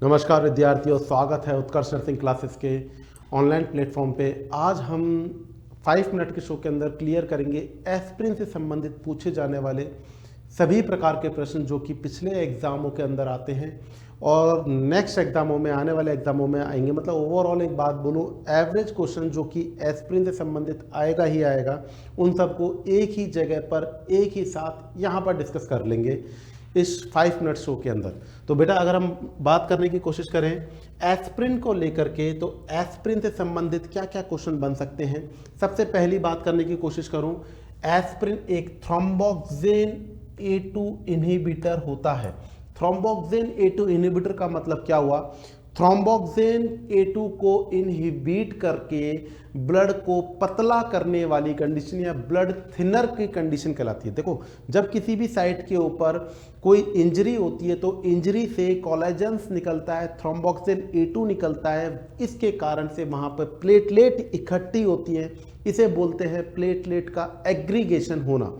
नमस्कार विद्यार्थियों, स्वागत है उत्कर्ष नर्सिंग क्लासेस के ऑनलाइन प्लेटफॉर्म पे। आज हम 5 मिनट के शो के अंदर क्लियर करेंगे एस्पिरिन से संबंधित पूछे जाने वाले सभी प्रकार के प्रश्न जो कि पिछले एग्जामों के अंदर आते हैं और नेक्स्ट एग्जामों में, आने वाले एग्जामों में आएंगे। मतलब ओवरऑल एक बात बोलूँ, एवरेज क्वेश्चन जो कि एस्पिरिन से संबंधित आएगा ही आएगा, उन सबको एक ही जगह पर एक ही साथ यहाँ पर डिस्कस कर लेंगे इस 5 मिनट शो के अंदर। तो बेटा अगर हम बात करने की कोशिश करें एस्पिरिन को लेकर के, तो एस्पिरिन से संबंधित क्या क्या क्वेश्चन बन सकते हैं। सबसे पहली बात करने की कोशिश करूं, एस्पिरिन एक थ्रोम्बोक्सिन A2 इनहिबिटर होता है। थ्रोम्बोक्सिन A2 इनहिबिटर का मतलब क्या हुआ? थ्रोम्बोक्सिन A2 को इनहिबिट करके ब्लड को पतला करने वाली कंडीशन या ब्लड थिनर की कंडीशन कहलाती है। देखो, जब किसी भी साइट के ऊपर कोई इंजरी होती है तो इंजरी से कोलेजन्स निकलता है, थ्रोम्बोक्सिन A2 निकलता है। इसके कारण से वहाँ पर प्लेटलेट इकट्ठी होती हैं, इसे बोलते हैं प्लेटलेट का एग्रीगेशन होना,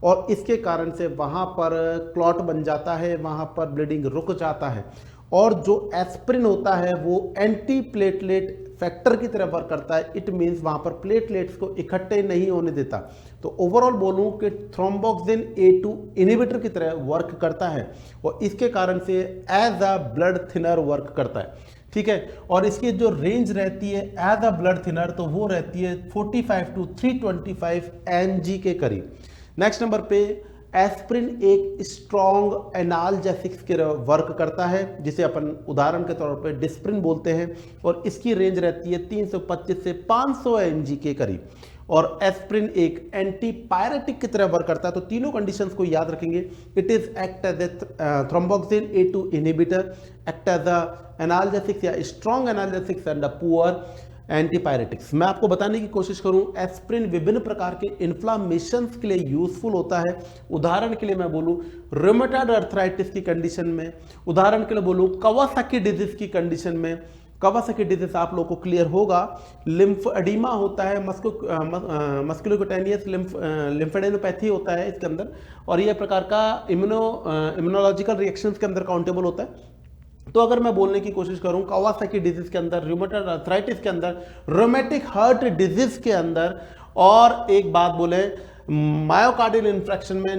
और इसके कारण से वहाँ पर क्लॉट बन जाता है, वहाँ पर ब्लीडिंग रुक जाता है। और जो एस्पिरिन होता है वो एंटी प्लेटलेट फैक्टर की तरह वर्क करता है। इट मीन्स वहाँ पर प्लेटलेट्स को इकट्ठे नहीं होने देता। तो ओवरऑल बोलूँ कि थ्रोम्बोक्सिन A2 इनहिबिटर की तरह वर्क करता है और इसके कारण से as a blood thinner work करता है। ठीक है, और इसकी जो रेंज रहती है एज अ ब्लड थिनर, तो वो रहती है 45 to 325 Ng के करीब। नेक्स्ट नंबर पे, एस्पिरिन एक स्ट्रॉन्ग एनाल्जेसिक्स के वर्क करता है, जिसे अपन उदाहरण के तौर पे डिस्प्रिन बोलते हैं, और इसकी रेंज रहती है 325 से 500 Ng के करीब। और एस्पिरिन एक एंटीपायरेटिक की तरह वर्क करता है। तो तीनों कंडीशंस को याद रखेंगे। It is act as a thromboxane A2 inhibitor, act as a analgesics या strong analgesics and a poor antipyretics. मैं आपको बताने की कोशिश करूं, एस्पिरिन विभिन्न प्रकार के इन्फ्लामेशंस के लिए यूजफुल होता है। उदाहरण के लिए मैं बोलूं रूमेटॉइड अर्थराइटिस की कंडीशन में, उदाहरण के लिए बोलूं कवासाकी डिजीज की कंडीशन में। कवासाकी डिजीज आप लोगों को क्लियर होगा, लिम्फेडिमा होता है, मस्कुलोक्यूटेनियस लिम्फेडेनोपैथी होता है इसके अंदर, और यह प्रकार का इम्यूनोलॉजिकल रिएक्शंस के अंदर काउंटेबल होता है। तो अगर मैं बोलने की कोशिश करूं कवासाकी डिजीज के अंदर, रूमेटॉइड अर्थराइटिस के अंदर, रोमेटिक हार्ट डिजीज के अंदर, और एक बात बोले मायोकार्डियल इंफ्रैक्शन में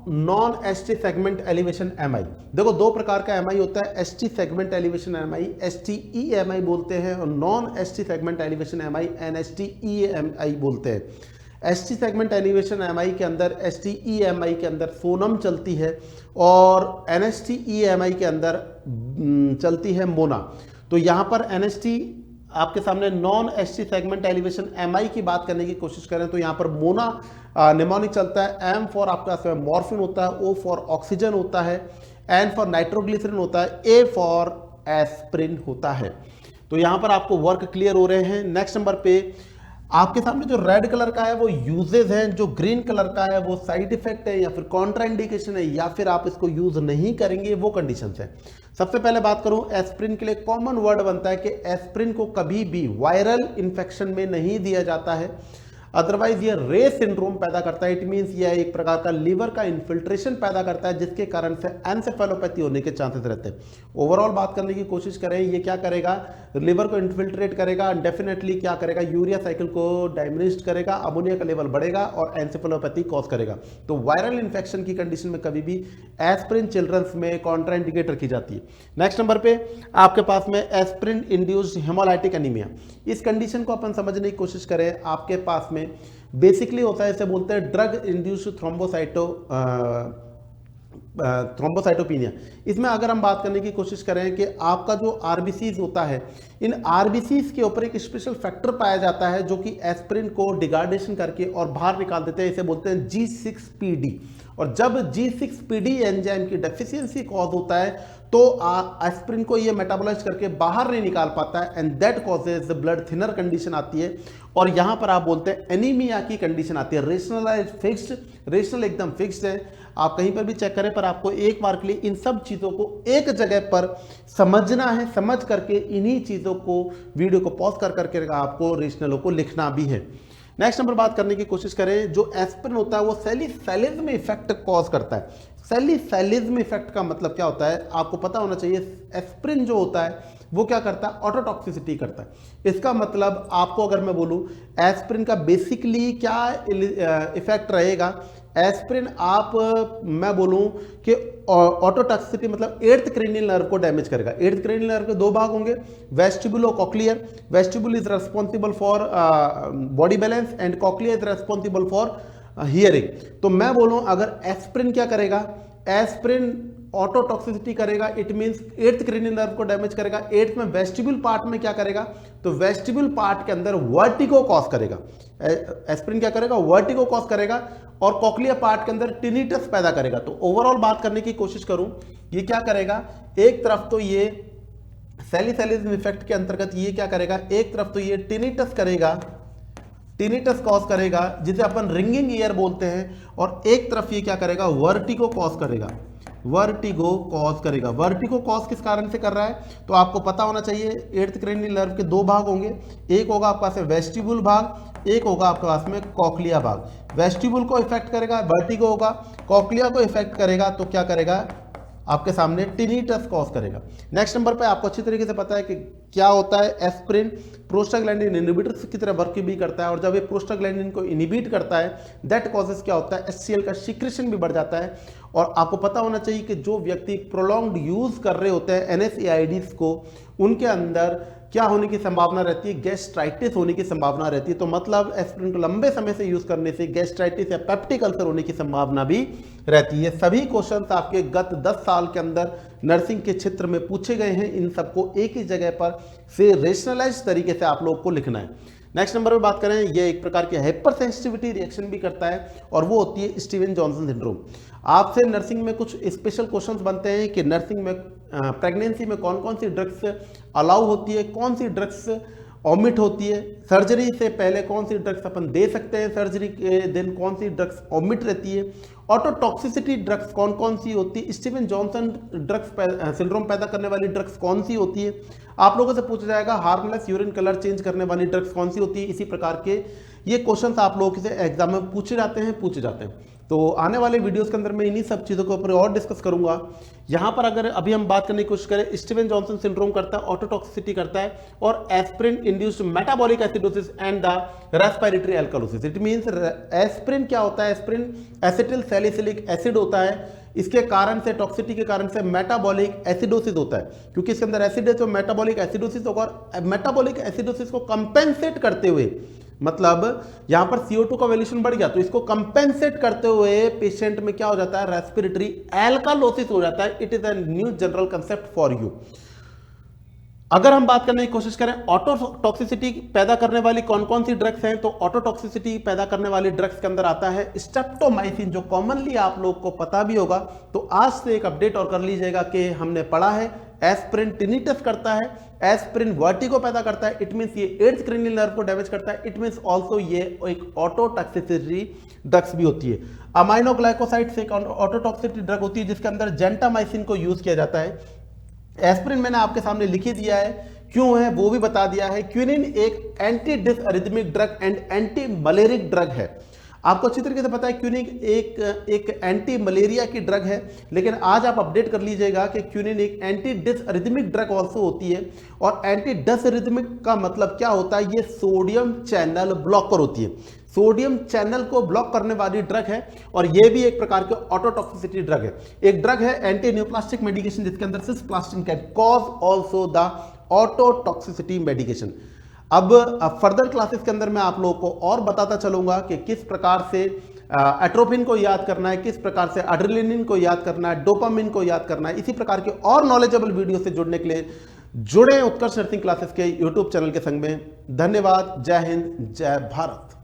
non ST segment elevation MI। देखो, दो प्रकार का MI होता है, ST segment elevation MI STEMI बोलते हैं, और non ST segment elevation MI NSTEMI बोलते हैं। एसटी सेगमेंट एलिवेशन MI के अंदर, STEMI के अंदर सोनम चलती है, और NSTEMI के अंदर चलती है मोना। तो यहाँ पर NST आपके सामने non ST segment elevation MI की बात करने की कोशिश करें तो यहाँ पर मोना निमोनिक चलता है। M फॉर आपका मॉर्फिन होता है, O फॉर ऑक्सीजन होता है, N फॉर नाइट्रोग्लिसरिन होता है, A फॉर एस्पिरिन होता है। तो यहाँ पर आपको वर्क क्लियर हो रहे हैं। नेक्स्ट नंबर पे आपके सामने जो रेड कलर का है वो यूजेज हैं, जो ग्रीन कलर का है वो साइड इफेक्ट है या फिर कॉन्ट्राइंडिकेशन है, या फिर आप इसको यूज नहीं करेंगे, वो कंडीशंस है। सबसे पहले बात करूं, एस्पिरिन के लिए कॉमन वर्ड बनता है कि एस्पिरिन को कभी भी वायरल इंफेक्शन में नहीं दिया जाता है, अदरवाइज ये रे सिंड्रोम पैदा करता है। इट मींस यह एक प्रकार का लीवर का इन्फिल्ट्रेशन पैदा करता है, जिसके कारण से एन्सेफेलोपैथी होने के चांसेस रहते हैं। ओवरऑल बात करने की कोशिश करें, ये क्या करेगा, लिवर को इन्फिल्ट्रेट करेगा, डेफिनेटली क्या करेगा, यूरिया साइकिल को डायमिनिश करेगा, अमोनिया का लेवल बढ़ेगा और एन्सेफेलोपैथी कॉज करेगा। तो वायरल इन्फेक्शन की कंडीशन में कभी भी एस्पिरिन चिल्ड्रंस में कॉन्ट्राइंडिकेटर की जाती है। नेक्स्ट नंबर पे आपके पास में एस्पिरिन इंड्यूस्ड हेमोलाइटिक एनीमिया। इस कंडीशन को अपन समझने की कोशिश करें, आपके पास में बेसिकली होता है, इसे बोलते हैं ड्रग इंड्यूस्ड थ्रोम्बोसाइटोपिनिया। इसमें अगर हम बात करने की कोशिश करें कि आपका जो आरबीसीज होता है, इन आरबीसीज के ऊपर एक स्पेशल फैक्टर पाया जाता है जो कि एस्पिरिन को डिग्रेडेशन करके और बाहर निकाल देते हैं, इसे बोलते हैं G6PD। और जब G6PD एंजाइम की डेफिशिएंसी कॉज होता है तो एस्पिरिन को ये मेटाबोलाइज करके बाहर नहीं निकाल पाता है, and that causes blood thinner condition आती है, और यहाँ पर आप बोलते हैं एनीमिया की कंडीशन आती है। रेशनल एकदम फिक्स्ड है, आप कहीं पर भी चेक करें, पर आपको एक बार के लिए इन सब चीज़ों को एक जगह पर समझना है। समझ करके इन्हीं चीज़ों को, वीडियो को पॉज कर करके आपको रेशनलों को लिखना भी है। नेक्स्ट नंबर बात करने की कोशिश करें, जो एस्पिरिन होता है वो सेलिस में इफेक्ट कॉज करता है। सैलिसाइलिज्म इफेक्ट का मतलब क्या होता है आपको पता होना चाहिए। एस्प्रिन जो होता है वो क्या करता है, ऑटोटॉक्सिसिटी करता है। इसका मतलब आपको अगर मैं बोलूं एस्प्रिन का बेसिकली क्या इफेक्ट रहेगा, एस्प्रिन आप मैं बोलूं कि ऑटोटॉक्सिसिटी मतलब एट्थ क्रेनियल नर्व को डैमेज करेगा। एट्थ क्रेनियल नर्व के दो भाग होंगे, वेस्टिबुल और cochlear. Vestibule is responsible for body balance and cochlear is responsible for hearing. तो मैं बोलूं अगर एस्प्रिन क्या करेगा, एस्प्रिन ऑटोटॉक्सिसिटी करेगा, it means eighth cranial nerve को डैमेज करेगा। एट्थ में वेस्टिबुल पार्ट में क्या करेगा, तो वेस्टिबुल पार्ट के अंदर वर्टिगो कॉज करेगा। एस्प्रिन क्या करेगा, वर्टिगो कॉज करेगा और कॉक्लियर पार्ट के अंदर टिनिटस पैदा करेगा। तो ओवरऑल बात करने की कोशिश करूं, ये क्या करेगा, एक तरफ तो ये सैलिसाइलिज्म इफेक्ट के अंतर्गत ये क्या करेगा, एक तरफ तो ये टिनिटस करेगा, टिनिटस कॉज करेगा जिसे अपन रिंगिंग ईयर बोलते हैं, और एक तरफ ये क्या करेगा, वर्टिगो कॉज करेगा, वर्टिगो कॉज करेगा। वर्टिगो कॉज किस कारण से कर रहा है, तो आपको पता होना चाहिए एट्थ क्रेनियल नर्व के दो भाग होंगे, एक होगा आपके पास वेस्टिबुल भाग, एक होगा आपके पास में कॉक्लिया भाग। वेस्टिबुल को इफेक्ट करेगा वर्टिगो होगा, कॉक्लिया को इफेक्ट करेगा तो क्या करेगा आपके सामने टिनिटस कॉज करेगा। नेक्स्ट नंबर पे आपको अच्छी तरीके से पता है कि क्या होता है, एस्प्रिन प्रोस्टाग्लैंडिन इनहिबिटर्स की तरह वर्क भी करता है, और जब ये प्रोस्टाग्लैंडिन को इनहिबिट करता है दैट कॉजेस क्या होता है, HCl का सीक्रेशन भी बढ़ जाता है। और आपको पता होना चाहिए कि जो व्यक्ति प्रोलॉन्ग्ड यूज कर रहे होते हैं NSAIDs को, उनके अंदर क्या होने की संभावना रहती है, गैस्ट्राइटिस होने की संभावना रहती है। तो मतलब एस्प्रिन को लंबे समय से यूज करने से गैस्ट्राइटिस या पेप्टिक अल्सर होने की संभावना भी रहती है। सभी क्वेश्चंस आपके गत 10 साल के अंदर नर्सिंग के क्षेत्र में पूछे गए हैं, इन सबको एक ही जगह पर से रेशनलाइज तरीके से आप लोग को लिखना है। नेक्स्ट नंबर पर बात करें, ये एक प्रकार की हाइपर सेंसिटिविटी रिएक्शन भी करता है और वो होती है स्टीवन जॉनसन सिंड्रोम। आपसे नर्सिंग में कुछ स्पेशल क्वेश्चंस बनते हैं कि नर्सिंग में प्रेगनेंसी में कौन कौन सी ड्रग्स अलाउ होती है, कौन सी ड्रग्स ओमिट होती है, सर्जरी से पहले कौन सी ड्रग्स अपन दे सकते हैं, सर्जरी के दिन कौन सी ड्रग्स ओमिट रहती है, ऑटोटॉक्सिसिटी ड्रग्स कौन कौन सी होती है, स्टीवन जॉनसन ड्रग्स सिंड्रोम पैदा करने वाली ड्रग्स कौन सी होती है। आप लोगों से पूछा जाएगा हार्मलेस यूरिन कलर चेंज करने वाली ड्रग्स कौन सी होती है। इसी प्रकार के ये क्वेश्चंस आप लोगों से एग्जाम में पूछे जाते हैं। तो आने वाले वीडियोस के अंदर मैं इन्हीं सब चीज़ों के ऊपर और डिस्कस करूंगा। यहाँ पर अगर अभी हम बात करने की कोशिश करें, स्टीवन जॉनसन सिंड्रोम करता है, ऑटोटॉक्सिसिटी करता है, और aspirin induced metabolic acidosis and the respiratory alkalosis. It means aspirin क्या होता है, एस्प्रिन एसिटिल सैलिसिलिक एसिड होता है, इसके कारण से टॉक्सिसिटी के कारण से मेटाबॉलिक एसिडोसिस होता है, क्योंकि इसके अंदर एसिड है तो मेटाबॉलिक एसिडोसिस होगा। और मेटाबॉलिक एसिडोसिस को कंपेंसेट करते हुए, मतलब यहां पर CO2 का वैल्यूएशन बढ़ गया तो इसको कंपेंसेट करते हुए पेशेंट में क्या हो जाता है, रेस्पिरेटरी एल्कालोसिस हो जाता है। It is a new general concept for you. अगर हम बात करने की कोशिश करें ऑटोटॉक्सिसिटी पैदा करने वाली कौन कौन सी ड्रग्स हैं, तो ऑटोटॉक्सिसिटी पैदा करने वाली ड्रग्स के अंदर आता है स्ट्रेप्टोमाइसिन, जो कॉमनली आप लोग को पता भी होगा। तो आज से एक अपडेट और कर लीजिएगा कि हमने पढ़ा है एस्प्रिन टिनिटस करता है, एस्प्रिन वर्टिगो पैदा करता है, इट मींस ये एट्थ क्रेनियल नर्व को डैमेज करता है, इट मींस आल्सो ये एक ऑटोटॉक्सिसिटी ड्रग्स भी होती है। अमाइनोग्लाइकोसाइड से एक ऑटोटॉक्सिसिटी ड्रग होती है जिसके अंदर जेंटामाइसिन को यूज किया जाता है। एस्प्रिन मैंने आपके सामने लिख ही दिया है, क्यों है वो भी बता दिया है। क्विनिन एक anti dysrhythmic drug and anti malarial drug है। आपको अच्छी तरीके से पता है क्विनिन एक एंटी मलेरिया की ड्रग है, लेकिन आज आप अपडेट कर लीजिएगा कि क्विनिन एक एंटी डिसअरिथमिक ड्रग ऑल्सो होती है। और एंटी डिसअरिथमिक का मतलब क्या होता है, ये सोडियम चैनल ब्लॉकर होती है, सोडियम चैनल को ब्लॉक करने वाली ड्रग है, और ये भी एक प्रकार की ऑटोटॉक्सिसिटी ड्रग है। एक ड्रग है एंटी न्यूप्लास्टिक मेडिकेशन जिसके अंदर cisplatin can cause also the ototoxicity medication. अब फर्दर क्लासेस के अंदर मैं आप लोगों को और बताता चलूंगा कि किस प्रकार से एट्रोपिन को याद करना है, किस प्रकार से एड्रेनालिन को याद करना है, डोपामिन को याद करना है। इसी प्रकार के और नॉलेजेबल वीडियो से जुड़ने के लिए जुड़े उत्कर्ष नर्सिंग क्लासेस के यूट्यूब चैनल के संग में। धन्यवाद। जय हिंद, जय भारत।